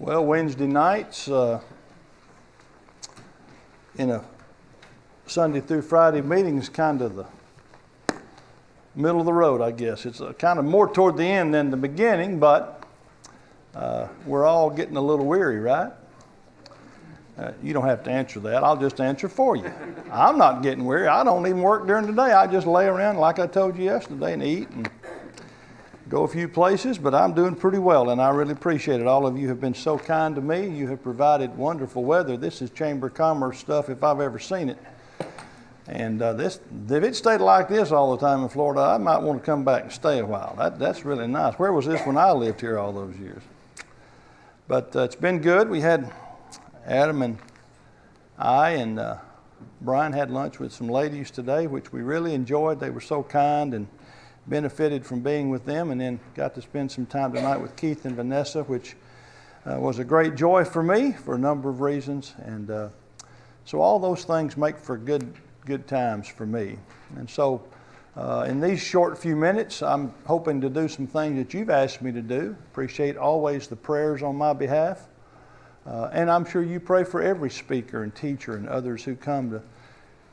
Well, Wednesday nights in a Sunday through Friday meeting is kind of the middle of the road, I guess. It's kind of more toward the end than the beginning, but we're all getting a little weary, right? You don't have to answer that. I'll just answer for you. I'm not getting weary. I don't even work during the day. I just lay around like I told you yesterday and eat and go a few places, but I'm doing pretty well, and I really appreciate it. All of you have been so kind to me. You have provided wonderful weather. This is Chamber of Commerce stuff if I've ever seen it. And if it stayed like this all the time in Florida, I might want to come back and stay a while. That's really nice. Where was this when I lived here all those years? But it's been good. We had Adam and I and Brian had lunch with some ladies today, which we really enjoyed. They were so kind and benefited from being with them, and then got to spend some time tonight with Keith and Vanessa, which was a great joy for me for a number of reasons. And so all those things make for good times for me. And so in these short few minutes, I'm hoping to do some things that you've asked me to do. Appreciate always the prayers on my behalf. And I'm sure you pray for every speaker and teacher and others who come to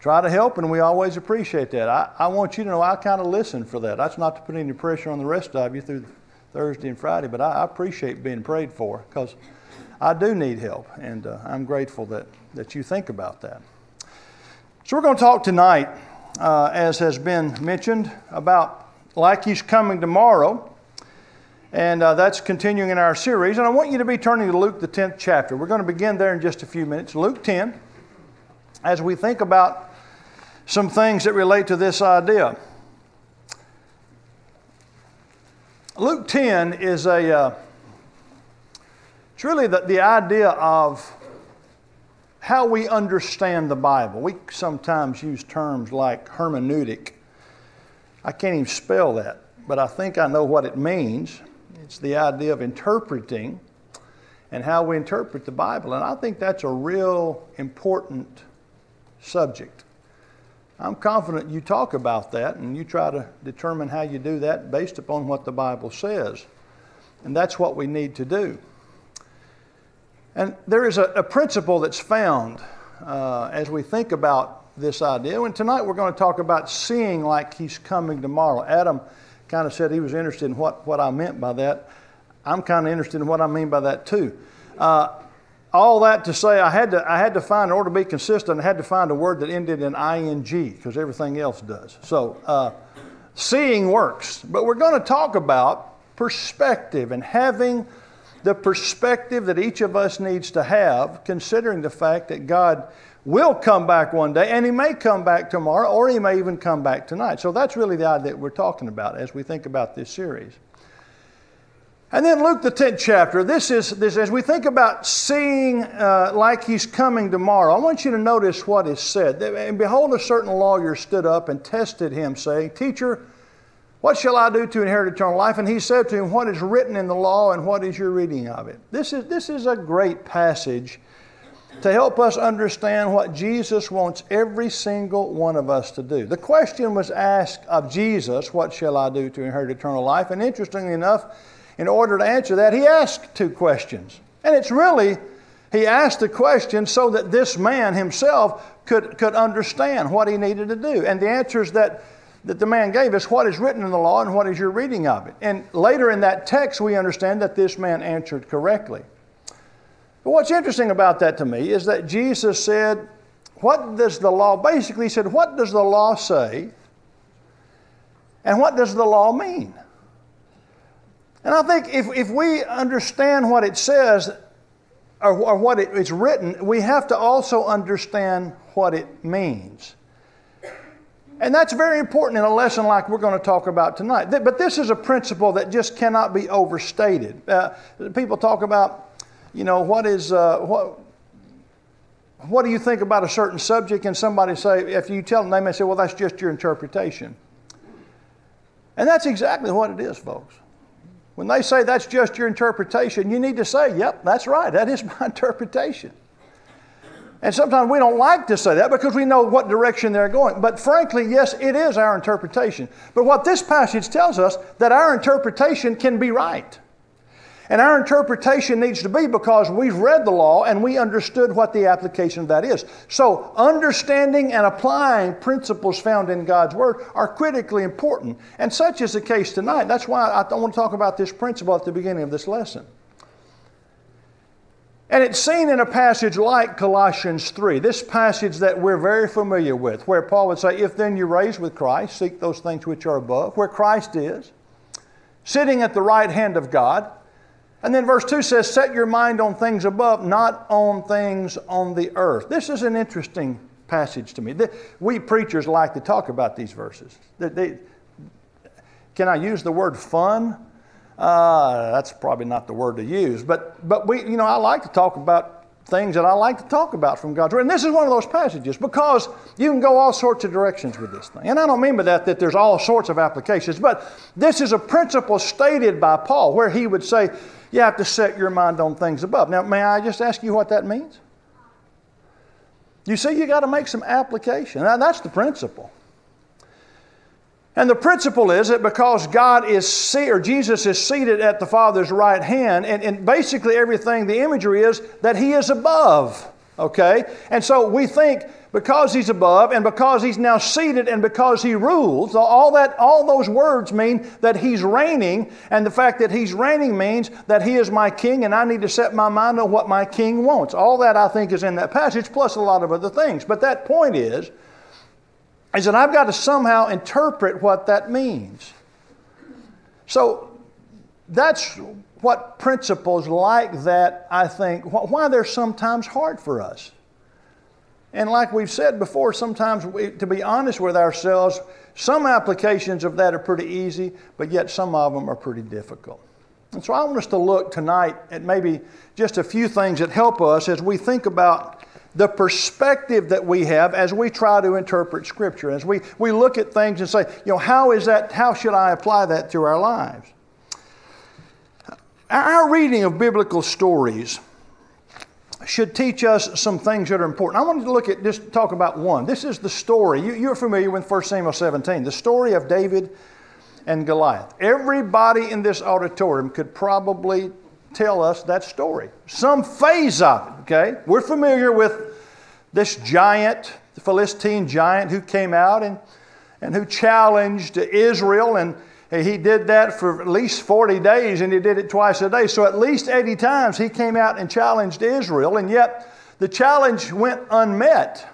try to help, and we always appreciate that. I want you to know I kind of listen for that. That's not to put any pressure on the rest of you through Thursday and Friday, but I appreciate being prayed for because I do need help, and I'm grateful that you think about that. So we're going to talk tonight, as has been mentioned, about like He's coming tomorrow, and that's continuing in our series. And I want you to be turning to Luke the 10th chapter. We're going to begin there in just a few minutes. Luke 10, as we think about some things that relate to this idea. Luke 10 is it's really the idea of how we understand the Bible. We sometimes use terms like hermeneutic. I can't even spell that, but I think I know what it means. It's the idea of interpreting and how we interpret the Bible. And I think that's a real important subject. I'm confident you talk about that and you try to determine how you do that based upon what the Bible says. And that's what we need to do. And there is a principle that's found as we think about this idea. And tonight we're going to talk about seeing like He's coming tomorrow. Adam kind of said he was interested in what I meant by that. I'm kind of interested in what I mean by that too. All that to say, I had to find, in order to be consistent, I had to find a word that ended in ing, because everything else does. So, seeing works. But we're going to talk about perspective and having the perspective that each of us needs to have, considering the fact that God will come back one day, and He may come back tomorrow, or He may even come back tonight. So that's really the idea that we're talking about as we think about this series. And then Luke the 10th chapter, this as we think about seeing like He's coming tomorrow, I want you to notice what is said. And behold, a certain lawyer stood up and tested Him, saying, Teacher, what shall I do to inherit eternal life? And He said to him, What is written in the law, and what is your reading of it? This is a great passage to help us understand what Jesus wants every single one of us to do. The question was asked of Jesus, what shall I do to inherit eternal life? And interestingly enough, in order to answer that, He asked two questions. And it's really, He asked the question so that this man himself could understand what he needed to do. And the answers that the man gave us, what is written in the law and what is your reading of it? And later in that text, we understand that this man answered correctly. But what's interesting about that to me is that Jesus said, what does the law, basically He said, what does the law say? And what does the law mean? And I think if we understand what it says or what it's written, we have to also understand what it means. And that's very important in a lesson like we're going to talk about tonight. But this is a principle that just cannot be overstated. People talk about, what do you think about a certain subject? And somebody say, if you tell them, they may say, well, that's just your interpretation. And that's exactly what it is, folks. When they say that's just your interpretation, you need to say, yep, that's right. That is my interpretation. And sometimes we don't like to say that because we know what direction they're going. But frankly, yes, it is our interpretation. But what this passage tells us, that our interpretation can be right. And our interpretation needs to be because we've read the law and we understood what the application of that is. So understanding and applying principles found in God's Word are critically important. And such is the case tonight. That's why I want to talk about this principle at the beginning of this lesson. And it's seen in a passage like Colossians 3, this passage that we're very familiar with, where Paul would say, if then you're raised with Christ, seek those things which are above, where Christ is, sitting at the right hand of God. And then verse 2 says, set your mind on things above, not on things on the earth. This is an interesting passage to me. We preachers like to talk about these verses. Can I use the word fun? That's probably not the word to use. But I like to talk about things that I like to talk about from God's Word. And this is one of those passages because you can go all sorts of directions with this thing. And I don't mean by that there's all sorts of applications, but this is a principle stated by Paul where he would say, you have to set your mind on things above. Now, may I just ask you what that means? You see, you got to make some application. Now, that's the principle. And the principle is that because Jesus is seated at the Father's right hand, and basically everything, the imagery is that He is above, okay? And so we think because He's above and because He's now seated and because He rules, all those words mean that He's reigning, and the fact that He's reigning means that He is my King and I need to set my mind on what my King wants. All that I think is in that passage, plus a lot of other things. But that point is that I've got to somehow interpret what that means. So that's what principles like that, I think, why they're sometimes hard for us. And like we've said before, sometimes, to be honest with ourselves, some applications of that are pretty easy, but yet some of them are pretty difficult. And so I want us to look tonight at maybe just a few things that help us as we think about the perspective that we have as we try to interpret Scripture, as we look at things and say, how should I apply that to our lives? Our reading of biblical stories should teach us some things that are important. I wanted to just talk about one. This is the story. You're familiar with 1 Samuel 17, the story of David and Goliath. Everybody in this auditorium could probably tell us that story. Some phase of it, okay? We're familiar with this giant, the Philistine giant who came out and who challenged Israel, and he did that for at least 40 days, and he did it twice a day. So at least 80 times he came out and challenged Israel, and yet the challenge went unmet.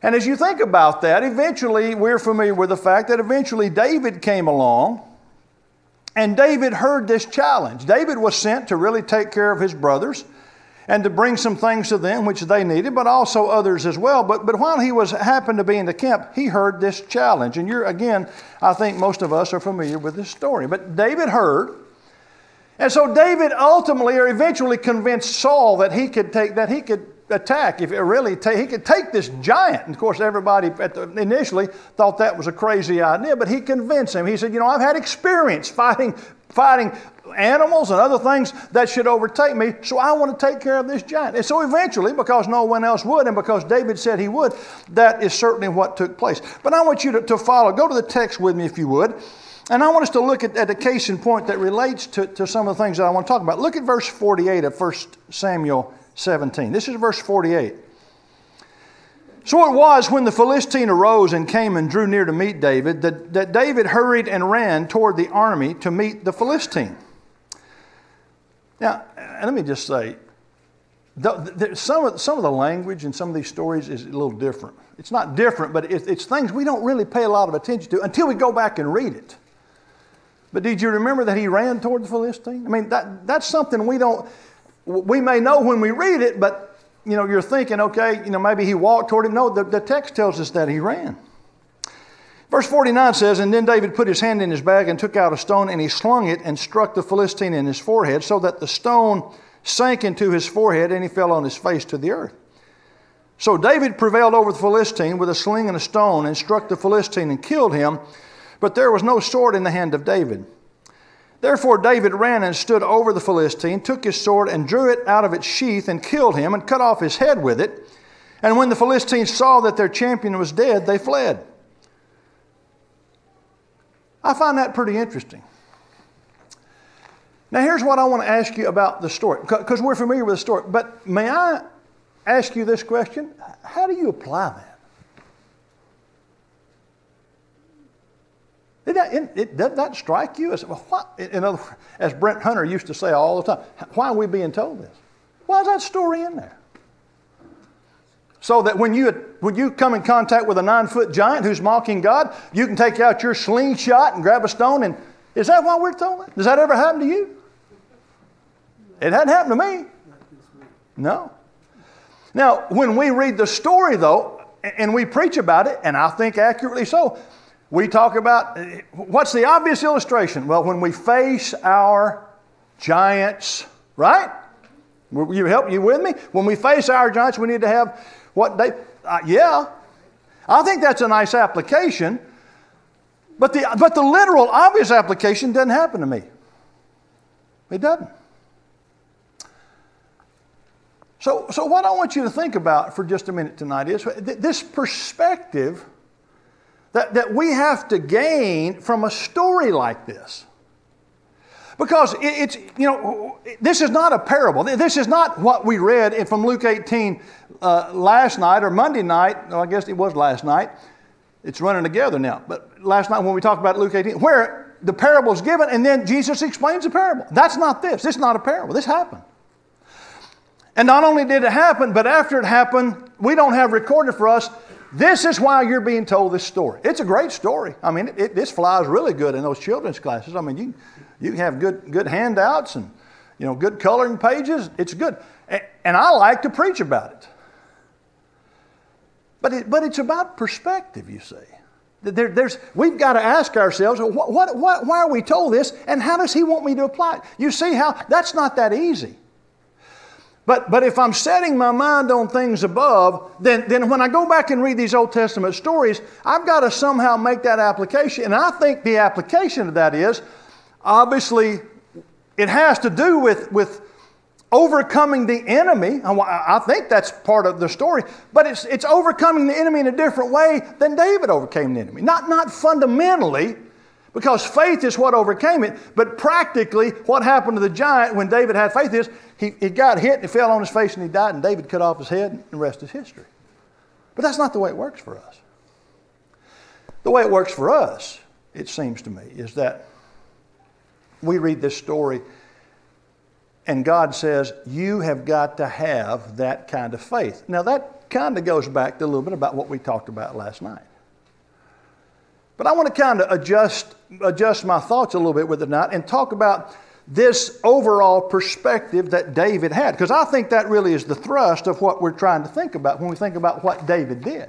And as you think about that, eventually we're familiar with the fact that eventually David came along, and David heard this challenge. David was sent to really take care of his brothers and to bring some things to them which they needed, but also others as well. But while he happened to be in the camp, he heard this challenge. And again, I think most of us are familiar with this story. But David heard, and so David ultimately or eventually convinced Saul that he could attack. He could take this giant. And of course, everybody initially thought that was a crazy idea, but he convinced him. He said, I've had experience fighting animals and other things that should overtake me, so I want to take care of this giant. And so eventually, because no one else would, and because David said he would, that is certainly what took place. But I want you to follow. Go to the text with me if you would. And I want us to look at a case in point that relates to some of the things that I want to talk about. Look at verse 48 of 1 Samuel 17. This is verse 48. So it was when the Philistine arose and came and drew near to meet David that David hurried and ran toward the army to meet the Philistine. Now, let me just say, some of the language in some of these stories is a little different. It's not different, but it's things we don't really pay a lot of attention to until we go back and read it. But did you remember that he ran toward the Philistine? I mean, that's something we may know when we read it, but you're thinking, okay, maybe he walked toward him. No, the text tells us that he ran. Verse 49 says, and then David put his hand in his bag and took out a stone, and he slung it and struck the Philistine in his forehead, so that the stone sank into his forehead, and he fell on his face to the earth. So David prevailed over the Philistine with a sling and a stone, and struck the Philistine and killed him, but there was no sword in the hand of David. Therefore David ran and stood over the Philistine, took his sword and drew it out of its sheath and killed him and cut off his head with it. And when the Philistines saw that their champion was dead, they fled. I find that pretty interesting. Now here's what I want to ask you about the story, because we're familiar with the story. But may I ask you this question? How do you apply that? Doesn't that strike you as, well, what? In other words, as Brent Hunter used to say all the time, why are we being told this? Why is that story in there? So that when you come in contact with a 9-foot giant who's mocking God, you can take out your slingshot and grab a stone. And is that why we're told that? Does that ever happen to you? It hadn't happened to me. No. Now, when we read the story, though, and we preach about it, and I think accurately so, we talk about, what's the obvious illustration? Well, when we face our giants, right? You with me? When we face our giants, we need to have what they, yeah. I think that's a nice application, but the literal, obvious application doesn't happen to me. It doesn't. So what I want you to think about for just a minute tonight is this perspective that we have to gain from a story like this. Because it's, this is not a parable. This is not what we read from Luke 18 last night or Monday night. Well, I guess it was last night. It's running together now. But last night when we talked about Luke 18, where the parable is given and then Jesus explains the parable. That's not this. This is not a parable. This happened. And not only did it happen, but after it happened, we don't have recorded for us, this is why you're being told this story. It's a great story. I mean, this flies really good in those children's classes. I mean, you can have good handouts and, good coloring pages. It's good. And I like to preach about it. But it's about perspective, you see. We've got to ask ourselves, why are we told this, and how does he want me to apply it? You see how that's not that easy. But if I'm setting my mind on things above, then when I go back and read these Old Testament stories, I've got to somehow make that application. And I think the application of that is, obviously, it has to do with overcoming the enemy. I think that's part of the story. But it's overcoming the enemy in a different way than David overcame the enemy. Not fundamentally, because faith is what overcame it, but practically what happened to the giant when David had faith is he got hit and he fell on his face and he died, and David cut off his head and the rest is history. But that's not the way it works for us. The way it works for us, it seems to me, is that we read this story and God says, you have got to have that kind of faith. Now that kind of goes back to a little bit about what we talked about last night. But I want to kind of adjust my thoughts a little bit with it tonight and talk about this overall perspective that David had. Because I think that really is the thrust of what we're trying to think about when we think about what David did.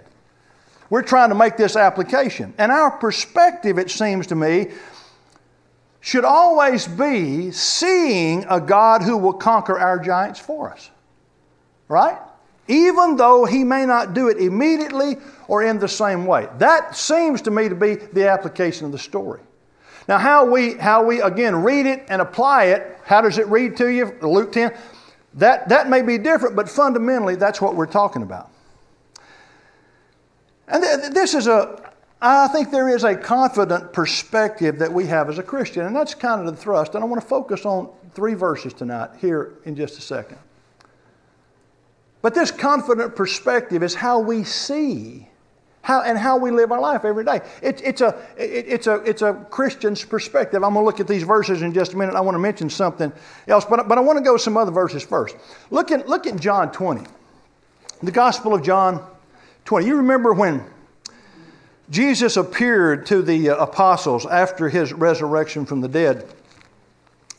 We're trying to make this application. And our perspective, it seems to me, should always be seeing a God who will conquer our giants for us. Right? Even though he may not do it immediately or in the same way. That seems to me to be the application of the story. Now how we again read it and apply it, how does it read to you? Luke 10, that may be different, but fundamentally that's what we're talking about. And I think there is a confident perspective that we have as a Christian, and that's kind of the thrust. And I want to focus on 3 verses tonight here in just a second. But this confident perspective is how we see how we live our life every day. It's a Christian's perspective. I'm going to look at these verses in just a minute. I want to mention something else, but I want to go some other verses first. Look at John 20, the Gospel of John 20. You remember when Jesus appeared to the apostles after his resurrection from the dead,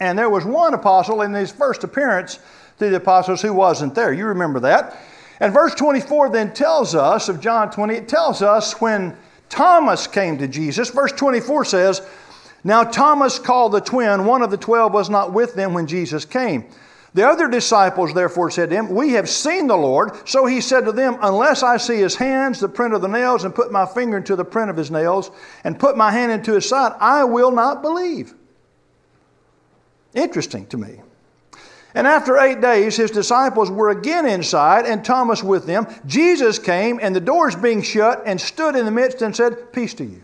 and there was one apostle in his first appearance to the apostles who wasn't there. You remember that. And verse 24 then tells us, of John 20, it tells us when Thomas came to Jesus. Verse 24 says, now Thomas called the twin, one of the 12 was not with them when Jesus came. The other disciples therefore said to him, we have seen the Lord. So he said to them, unless I see his hands, the print of the nails, and put my finger into the print of his nails, and put my hand into his side, I will not believe. Interesting to me. And after 8 days, his disciples were again inside, and Thomas with them. Jesus came, and the doors being shut, and stood in the midst and said, peace to you.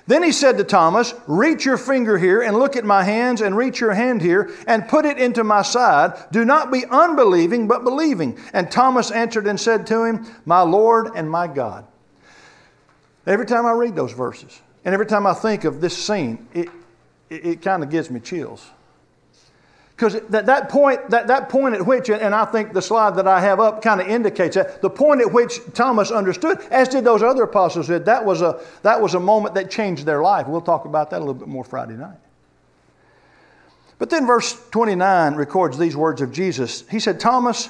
Then he said to Thomas, reach your finger here and look at my hands, and reach your hand here and put it into my side. Do not be unbelieving, but believing. And Thomas answered and said to him, my Lord and my God. Every time I read those verses, and every time I think of this scene, it kind of gives me chills. Because that point at which, and I think the slide that I have up kind of indicates that, the point at which Thomas understood, as did those other apostles did, that was a moment that changed their life. We'll talk about that a little bit more Friday night. But then verse 29 records these words of Jesus. He said, Thomas,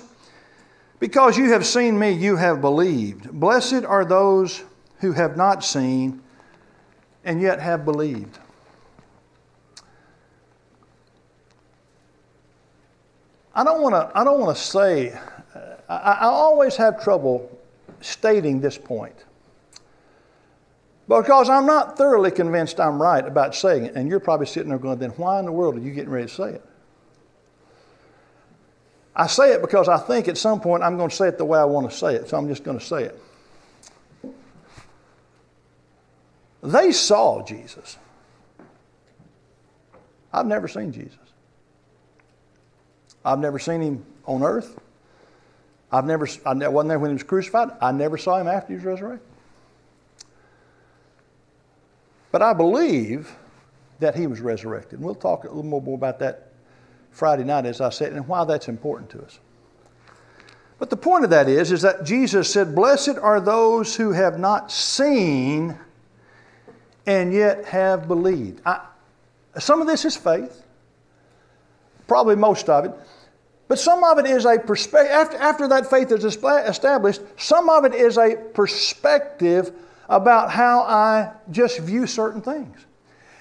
because you have seen me, you have believed. Blessed are those who have not seen and yet have believed. I don't want to say, I always have trouble stating this point, because I'm not thoroughly convinced I'm right about saying it. And you're probably sitting there going, then why in the world are you getting ready to say it? I say it because I think at some point I'm going to say it the way I want to say it, so I'm just going to say it. They saw Jesus. I've never seen Jesus. I've never seen him on earth. I wasn't there when he was crucified. I never saw him after he was resurrected. But I believe that he was resurrected. And we'll talk a little more about that Friday night, as I said, and why that's important to us. But the point of that is that Jesus said, blessed are those who have not seen and yet have believed. Some of this is faith. Probably most of it. But some of it is a perspective. After that faith is established, some of it is a perspective about how I just view certain things.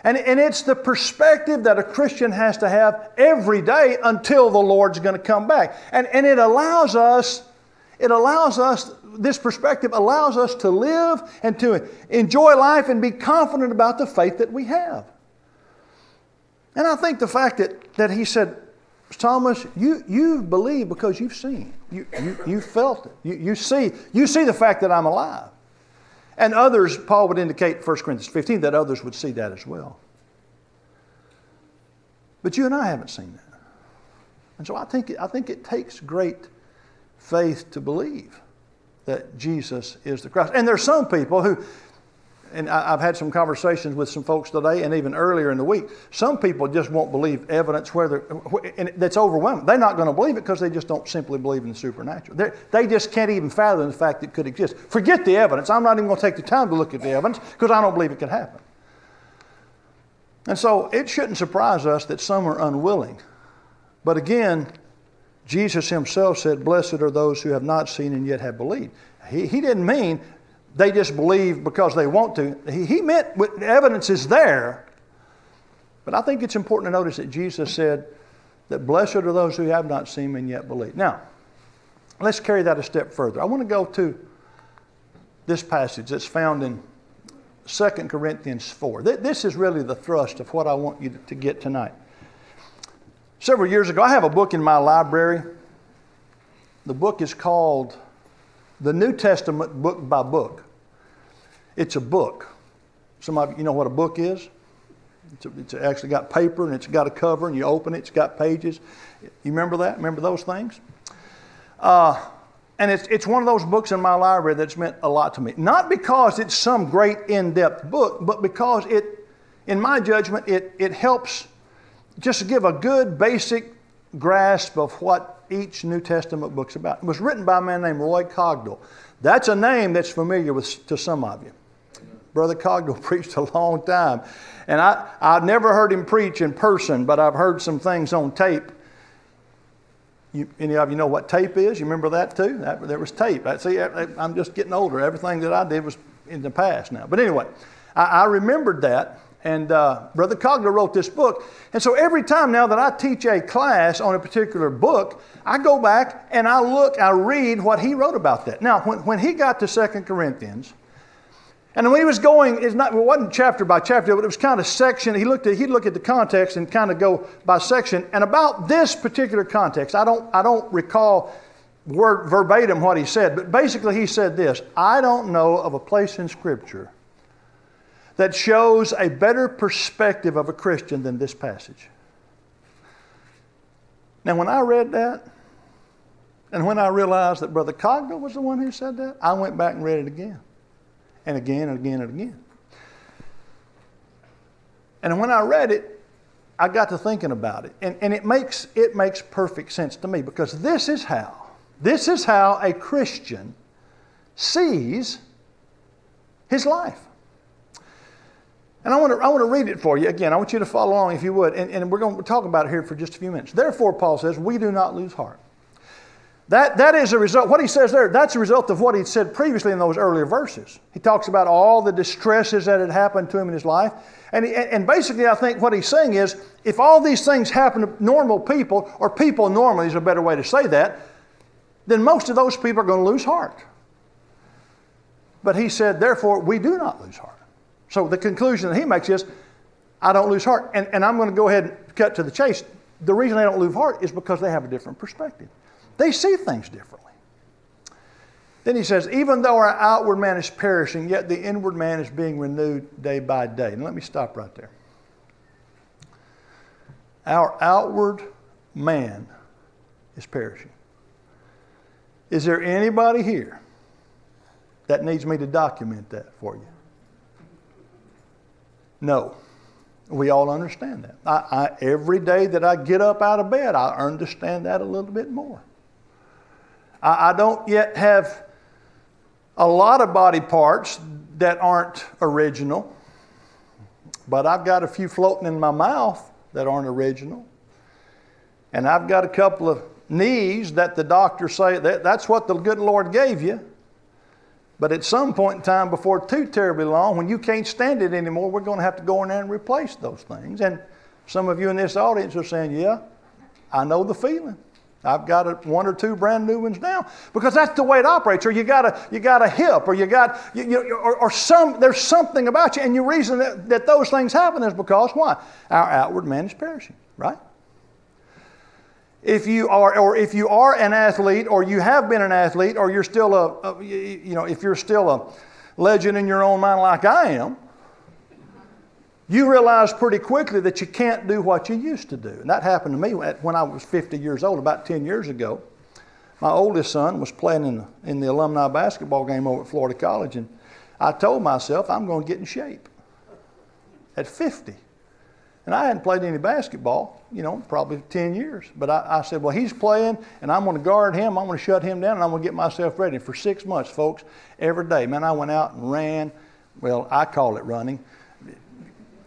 And it's the perspective that a Christian has to have every day until the Lord's going to come back. And it allows us, this perspective allows us to live and to enjoy life and be confident about the faith that we have. And I think the fact that he said, Thomas, you believe because you've seen. You felt it. You see the fact that I'm alive. And others, Paul would indicate in 1 Corinthians 15 that others would see that as well. But you and I haven't seen that. And so I think it takes great faith to believe that Jesus is the Christ. And there's some people who, and I've had some conversations with some folks today and even earlier in the week, some people just won't believe evidence and that's overwhelming. They're not going to believe it because they just don't simply believe in the supernatural. They just can't even fathom the fact that it could exist. Forget the evidence. I'm not even going to take the time to look at the evidence because I don't believe it could happen. And so it shouldn't surprise us that some are unwilling. But again, Jesus himself said, blessed are those who have not seen and yet have believed. He didn't mean they just believe because they want to. He meant the evidence is there. But I think it's important to notice that Jesus said that blessed are those who have not seen and yet believe. Now, let's carry that a step further. I want to go to this passage that's found in 2 Corinthians 4. This is really the thrust of what I want you to get tonight. Several years ago, I have a book in my library. The book is called The New Testament Book by Book. It's a book. Some of you know what a book is? It's actually got paper and it's got a cover and you open it, it's got pages. You remember that? Remember those things? And it's one of those books in my library that's meant a lot to me. Not because it's some great in-depth book, but because in my judgment, it helps just to give a good basic grasp of what each New Testament book's about. It was written by a man named Roy Cogdell. That's a name that's familiar to some of you. Brother Cogdell preached a long time. And I've never heard him preach in person, but I've heard some things on tape. Any of you know what tape is? You remember that too? There was tape. See, I'm just getting older. Everything that I did was in the past now. But anyway, I remembered that. And Brother Cogdell wrote this book. And so every time now that I teach a class on a particular book, I go back and I read what he wrote about that. Now, when he got to 2 Corinthians, and when he was going, it wasn't chapter by chapter, but it was kind of section. He'd look at the context and kind of go by section. And about this particular context, I don't recall word verbatim what he said, but basically he said this: I don't know of a place in Scripture that shows a better perspective of a Christian than this passage. Now, when I read that, and when I realized that Brother Cogdell was the one who said that, I went back and read it again, and again, and again, and again. And when I read it, I got to thinking about it. And it makes perfect sense to me, because this is how a Christian sees his life. And I want to read it for you. Again, I want you to follow along if you would. And we're going to talk about it here for just a few minutes. Therefore, Paul says, we do not lose heart. That is a result. What he says there, that's a result of what he said previously in those earlier verses. He talks about all the distresses that had happened to him in his life. And basically, I think what he's saying is, if all these things happen to normal people, or people normally is a better way to say that, then most of those people are going to lose heart. But he said, therefore, we do not lose heart. So the conclusion that he makes is, I don't lose heart. And I'm going to go ahead and cut to the chase. The reason they don't lose heart is because they have a different perspective. They see things differently. Then he says, even though our outward man is perishing, yet the inward man is being renewed day by day. And let me stop right there. Our outward man is perishing. Is there anybody here that needs me to document that for you? No. We all understand that. Every day that I get up out of bed, I understand that a little bit more. I don't yet have a lot of body parts that aren't original, but I've got a few floating in my mouth that aren't original. And I've got a couple of knees that the doctors say that's what the good Lord gave you. But at some point in time, before too terribly long, when you can't stand it anymore, we're going to have to go in there and replace those things. And some of you in this audience are saying, yeah, I know the feeling. I've got one or two brand new ones now, because that's the way it operates. Or you got a hip, or there's something about you, and the reason that those things happen is because why? Our outward man is perishing, right? If you are an athlete, or you have been an athlete, or you're still if you're still a legend in your own mind like I am, you realize pretty quickly that you can't do what you used to do. And that happened to me when I was 50 years old, about 10 years ago. My oldest son was playing in the alumni basketball game over at Florida College, and I told myself I'm going to get in shape at 50. And I hadn't played any basketball, probably 10 years. But I said, well, he's playing, and I'm going to guard him. I'm going to shut him down, and I'm going to get myself ready. And for 6 months, folks, every day, man, I went out and ran. Well, I call it running.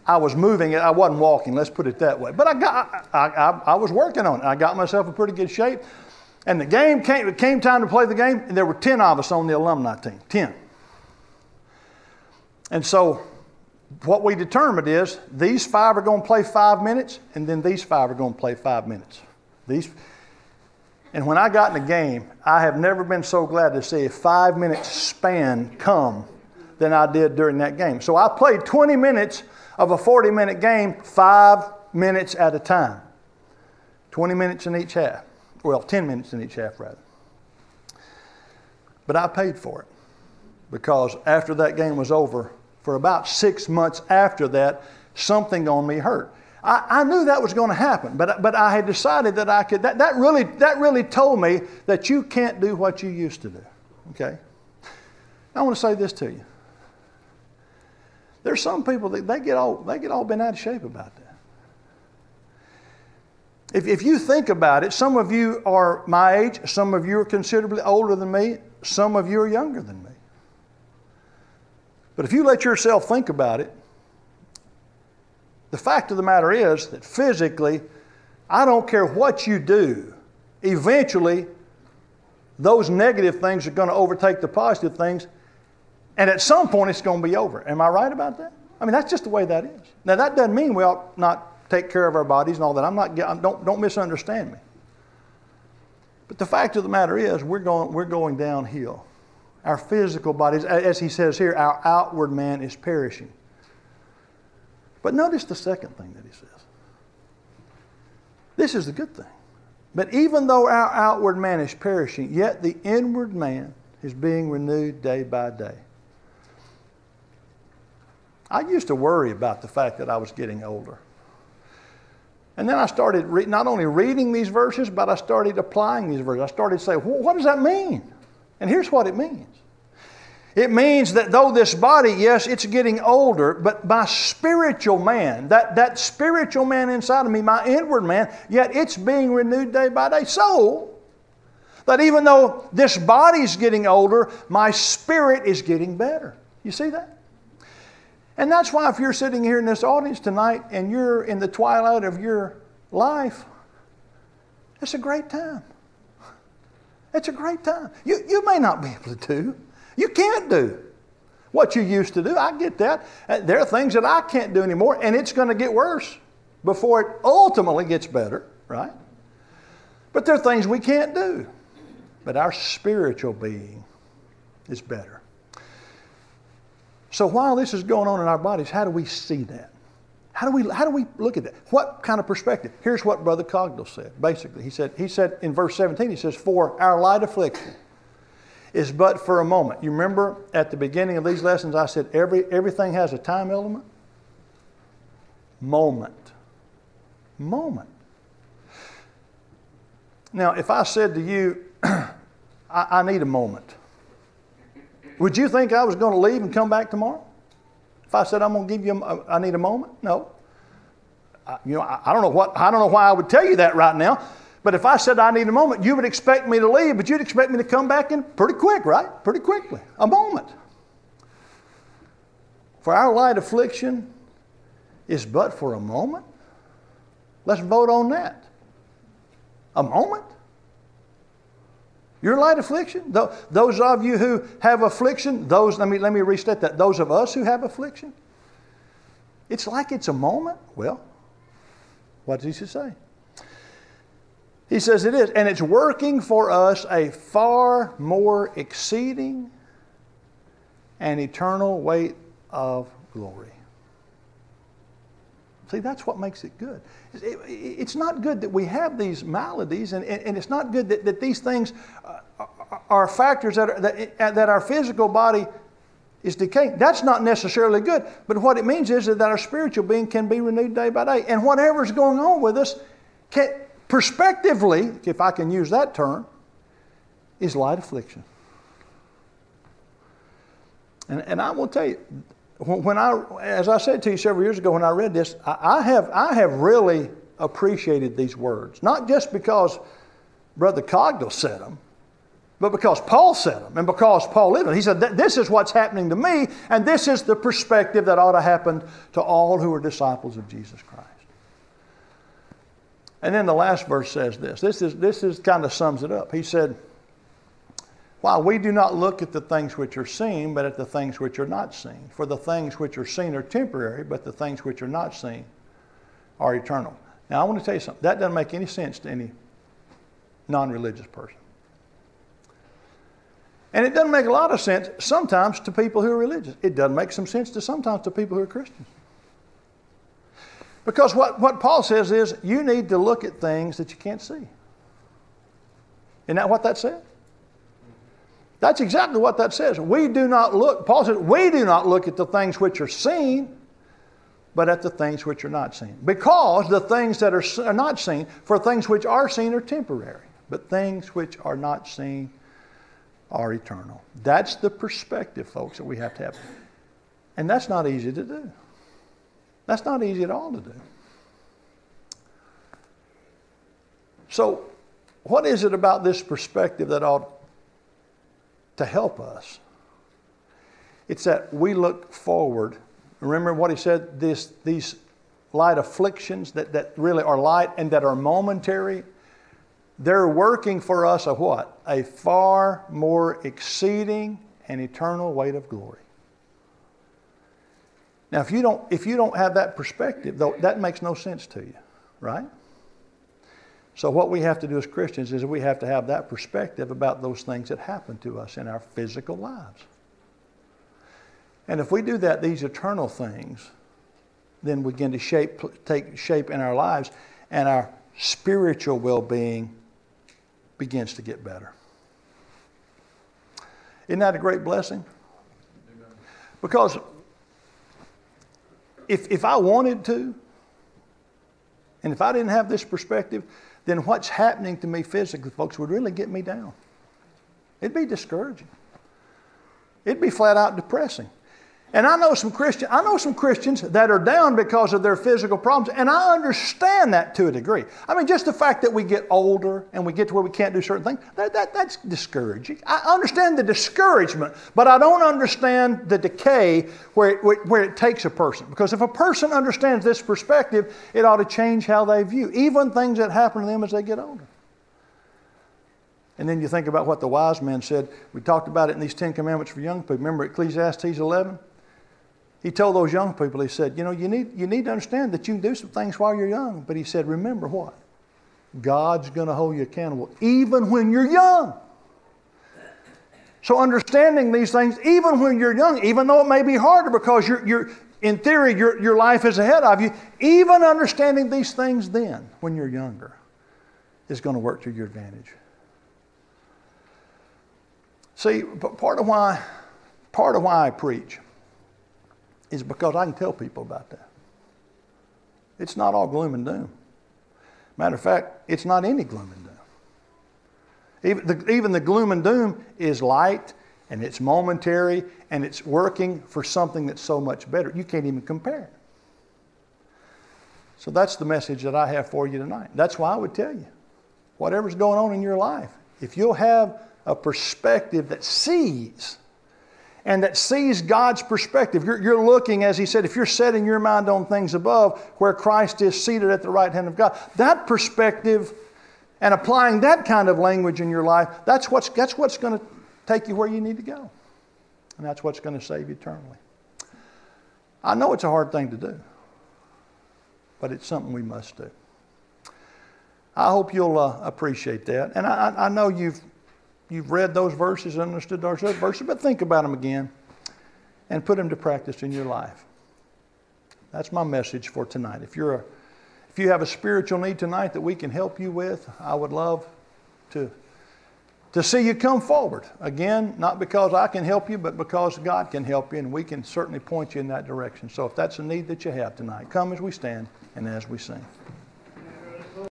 I was moving it. I wasn't walking, let's put it that way. But I was working on it. I got myself in pretty good shape. And it came time to play the game, and there were 10 of us on the alumni team, 10. And so what we determined is these 5 are going to play 5 minutes, and then these 5 are going to play 5 minutes. And when I got in the game, I have never been so glad to see a 5-minute span come than I did during that game. So I played 20 minutes of a 40-minute game, 5 minutes at a time. 20 minutes in each half. Well, 10 minutes in each half, rather. But I paid for it, because after that game was over, for about 6 months after that, something on me hurt. I knew that was going to happen, but I had decided that I could. That really told me that you can't do what you used to do. Okay? I want to say this to you. There's some people that they get all bent out of shape about that. If you think about it, some of you are my age, some of you are considerably older than me, some of you are younger than me. But if you let yourself think about it, the fact of the matter is that physically, I don't care what you do, eventually those negative things are going to overtake the positive things. And at some point, it's going to be over. Am I right about that? I mean, that's just the way that is. Now, that doesn't mean we ought not take care of our bodies and all that. Don't misunderstand me. But the fact of the matter is, we're going downhill. Our physical bodies, as he says here, our outward man is perishing. But notice the second thing that he says. This is the good thing. But even though our outward man is perishing, yet the inward man is being renewed day by day. I used to worry about the fact that I was getting older. And then I started not only reading these verses, but I started applying these verses. I started saying, well, what does that mean? And here's what it means. It means that though this body, yes, it's getting older, but my spiritual man, that spiritual man inside of me, my inward man, yet it's being renewed day by day. So that even though this body's getting older, my spirit is getting better. You see that? And that's why if you're sitting here in this audience tonight and you're in the twilight of your life, it's a great time. It's a great time. You may not be able to do. You can't do what you used to do. I get that. There are things that I can't do anymore, and it's going to get worse before it ultimately gets better, right? But there are things we can't do. But our spiritual being is better. So while this is going on in our bodies, how do we see that? How do we look at that? What kind of perspective? Here's what Brother Cogdell said. Basically, he said in verse 17, he says, "For our light affliction is but for a moment." You remember at the beginning of these lessons, I said everything has a time element? Moment. Now, if I said to you, I need a moment, would you think I was going to leave and come back tomorrow? If I said I'm going to give you, I need a moment? No. I don't know why I would tell you that right now. But if I said I need a moment, you would expect me to leave, but you'd expect me to come back in pretty quick, right? Pretty quickly. A moment. For our light affliction is but for a moment. Let's vote on that. A moment? Your light affliction? Those of you who have affliction, let me restate that. Those of us who have affliction, it's like it's a moment. Well, what does he say? He says it is, and it's working for us a far more exceeding and eternal weight of glory. See, that's what makes it good. It's not good that we have these maladies, and it's not good that these things are factors that our physical body is decaying. That's not necessarily good, but what it means is that our spiritual being can be renewed day by day. And whatever's going on with us, prospectively, if I can use that term, is light affliction. And I will tell you, as I said to you several years ago when I read this, I have really appreciated these words. Not just because Brother Cogdell said them, but because Paul said them and because Paul lived them. He said, this is what's happening to me, and this is the perspective that ought to happen to all who are disciples of Jesus Christ. And then the last verse says this. This is kind of sums it up. He said, "While we do not look at the things which are seen, but at the things which are not seen. For the things which are seen are temporary, but the things which are not seen are eternal." Now, I want to tell you something. That doesn't make any sense to any non-religious person. And it doesn't make a lot of sense sometimes to people who are religious. It doesn't make some sense sometimes to people who are Christians. Because what Paul says is you need to look at things that you can't see. Isn't that what that says? That's exactly what that says. Paul says, we do not look at the things which are seen, but at the things which are not seen. Because the things that are not seen, for things which are seen are temporary, but things which are not seen are eternal. That's the perspective, folks, that we have to have. And that's not easy to do. That's not easy at all to do. So, what is it about this perspective that ought to help us? It's that we look forward. Remember what he said, these light afflictions that really are light and that are momentary, they're working for us a what? A far more exceeding and eternal weight of glory. Now, if you don't have that perspective, though, that makes no sense to you, right? So what we have to do as Christians is we have to have that perspective about those things that happen to us in our physical lives. And if we do that, these eternal things then begin to take shape in our lives, and our spiritual well-being begins to get better. Isn't that a great blessing? Amen. Because if I wanted to, and if I didn't have this perspective, then what's happening to me physically, folks, would really get me down. It'd be discouraging. It'd be flat out depressing. And I know some Christians that are down because of their physical problems, and I understand that to a degree. I mean, just the fact that we get older and we get to where we can't do certain things, that's discouraging. I understand the discouragement, but I don't understand the decay where it takes a person. Because if a person understands this perspective, it ought to change how they view even things that happen to them as they get older. And then you think about what the wise man said. We talked about it in these 10 Commandments for young people. Remember Ecclesiastes 11? He told those young people, he said, you need to understand that you can do some things while you're young. But he said, remember what? God's going to hold you accountable even when you're young. So understanding these things, even when you're young, even though it may be harder because you're in theory, your life is ahead of you, even understanding these things then, when you're younger, is going to work to your advantage. See, part of why I preach is because I can tell people about that. It's not all gloom and doom. Matter of fact, it's not any gloom and doom. Even the gloom and doom is light, and it's momentary, and it's working for something that's so much better. You can't even compare it. So that's the message that I have for you tonight. That's why I would tell you, whatever's going on in your life, if you'll have a perspective that sees, and that sees God's perspective. You're looking, as he said, if you're setting your mind on things above, where Christ is seated at the right hand of God, that perspective and applying that kind of language in your life, that's what's going to take you where you need to go. And that's what's going to save you eternally. I know it's a hard thing to do, but it's something we must do. I hope you'll appreciate that. And I know you've read those verses and understood those verses, but think about them again and put them to practice in your life. That's my message for tonight. If you have a spiritual need tonight that we can help you with, I would love to see you come forward. Again, not because I can help you, but because God can help you, and we can certainly point you in that direction. So if that's a need that you have tonight, come as we stand and as we sing.